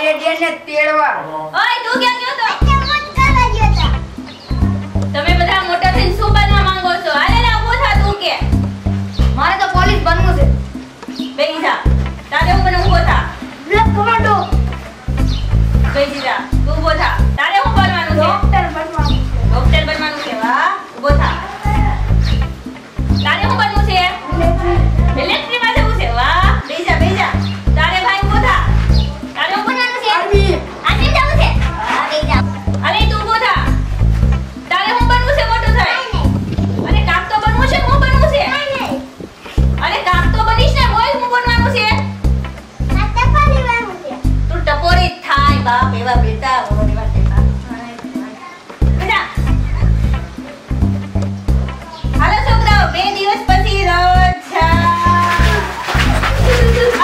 રેડિયને તેડવા. ઓય તું ક્યાં ગયો તો? મત કરવા ગયો તો. તમે બધા મોટા થઈને શું બનવા માંગો છો? હાલે ને ઊભો થા તું કે. મારે તો પોલીસ બનવું છે. બેહી જા. તારે હું બનવું ઊભો થા. Black commando. બેહી જા. તું ઊભો થા. તારે હું બનવાનું છે? ડોક્ટર બનવાનું. ડોક્ટર બનવાનું છે. વાહ. ઊભો થા. તારે હું બનવું છે? મિલિટરી માં જવું છે. વાહ. બેહી જા બેહી જા. તારે ભાઈ ઊભો થા. તારે હું બનવાનું છે? આર્મી. આર્મી જવું છે. હા બેહી જા. અરે તું ઊભો થા. તારે હું બનવું છે મોટો થાય? અરે કાક તો બનવું છે. હું બનવું છે? અરે કાક તો બનીશ ને. બોલ હું બનવાનું છે? તું ટપોરી જ થાય બાપ એવા બેટા ઓરેવા બેટા. બેટા હાલો છોકરાઓ 2 દિવસ પછી રજા.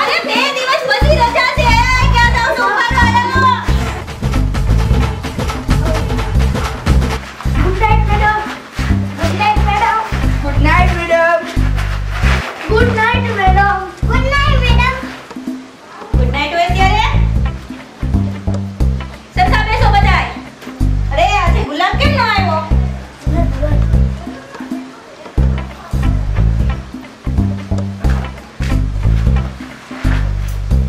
અરે 2 દિવસ પછી રજા છે. ક્યાં જાવ છો? ઉભા રહો. Good night madam. Good night madam. Good night madam. Good night હોય ત્યારે સરખા બેસો બધાય. અરે આજે ગુલાબ કેમ ન આવ્યો?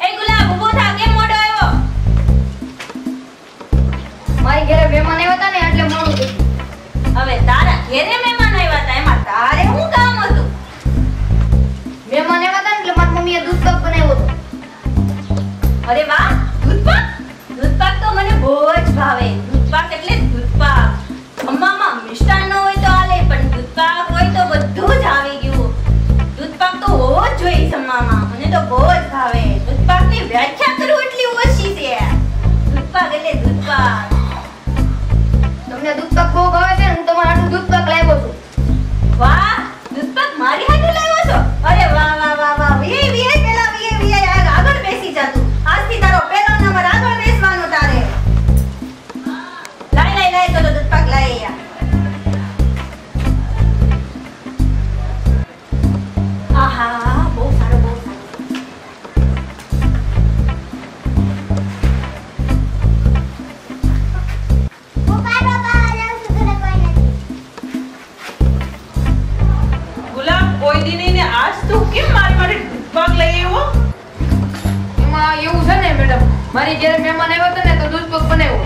એ ગુલાબ ઊભો થા. કેમ મોડો આવ્યો? મારી ઘરે મહેમાન આવ્યા હતા ને એટલે મોડું થયું. હવે તારા ઘેરે મહેમાન આવ્યા હતા એમાં તારે શું કામ હતું? મહેમાન આવ્યા હતા ને એટલે મારી મમ્મીએ દૂધ પાક બનાવ્યો હતો. અરે વાહ. દૂધપાક. દૂધપાક તો મને બહુ જ ભાવે. દૂધપાક એટલે દૂધપાક. જમવામાં મિષ્ટાન ન હોય તો હાલે પણ દૂધપાક હોય તો બધું જ આવી ગયું. દૂધપાક તો હોવો જ જોઈએ જમવામાં. મને તો બહુ જ ભાવે. દૂધપાકની વ્યાખ્યા કરું એટલી ઓછી છે. દૂધપાક એટલે દૂધપાક. તમને દૂધ પાક બહુ ભાવે છે ને હું તમારા હાટુ દૂધ પાક લાવ્યો છું. વાહ. દૂધપાક મારી હાટુ લાવ્યો છો? અરે વાહ વાહ વાહ વાહ. વી પેલા વી આગળ બેસી જા તું. આજથી તારો પહેલો નંબર આગળ બેસવાનો તારે. લાય તો દૂધપાક લાય યાર. આહા બહુ સારો બહુ સારો. ગુલાબ કોઈ દી નહીં ને આજ તું કેમ મારી માટે દૂધપાક લઈ આવ્યો? એમાં એવું છે ને મેડમ મારી ઘરે મહેમાન આવ્યા હતા ને તો દૂધ પાક બનાવ્યો.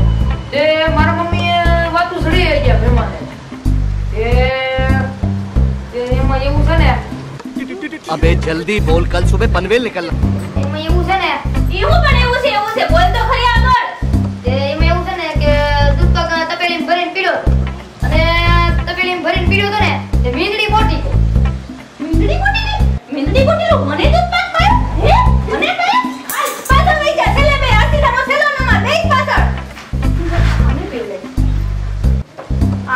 તે મારા મમ્મીએ વાતું સડી ગયા મહેમાને. તે એમાં એવું છે ને अबे जल्दी बोल कल सुबह पनवेल निकलना. એમાં એવું છે ને એવું પણ એવું છે બોલ તો ખરી આગળ. તે એમાં એવું છે ને કે દૂધ પાક તપેલીમાં ભરીને પીડ્યો અને તપેલીમાં ભરીને પીડ્યો તો ને તે મીંદડી મોટી ગઈ. મીંદડી મોટી લો મને દૂધપાક પાયો? હે મને પાયો? આ પાછળ લઈ જા. છેલ્લે બે આથી તારો છેલ્લો નંબર બેસ પાછળ. આને પેલે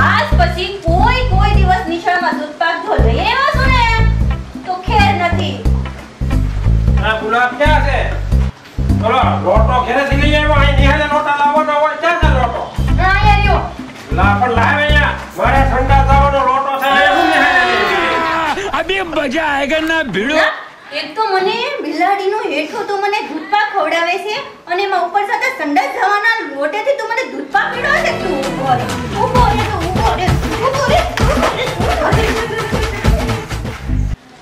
આજ પછી કોઈ દિવસ નિશાળમાં દૂધપાક જો લઈ આવ્યા છો ને તો ખેર નથી. આ ગુલાબ ક્યાં છે? ચલો લોટો ઘરેથી લઈ આવ્યો. અહીં નિહાળે લોટા લાવવાનો હોય. ક્યાં છે લોટો? અહીંયા રહ્યો. લા પણ લાવે અહીંયા. મારે ઠંડા થવાનો લોટો છે. હું નિહાળે લઈ આવી. अभी मजा आएगा ना भिड़ो. એક તો મને બિલાડીનો હેઠો તો મને દૂધપાક ખવડાવે છે અને એમાં ઉપર સાથે સંડાસ જવાના લોટેથી તો મને દૂધપાક પીડાવે છે. તું ઊભો રે.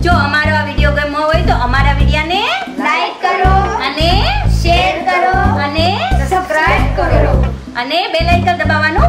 જો અમારો આ વિડિયો ગમ્યો હોય તો અમારા વિડિયાને લાઈક કરો અને શેર કરો અને સબસ્ક્રાઇબ કરો અને બેલ આઇકન દબાવવાનું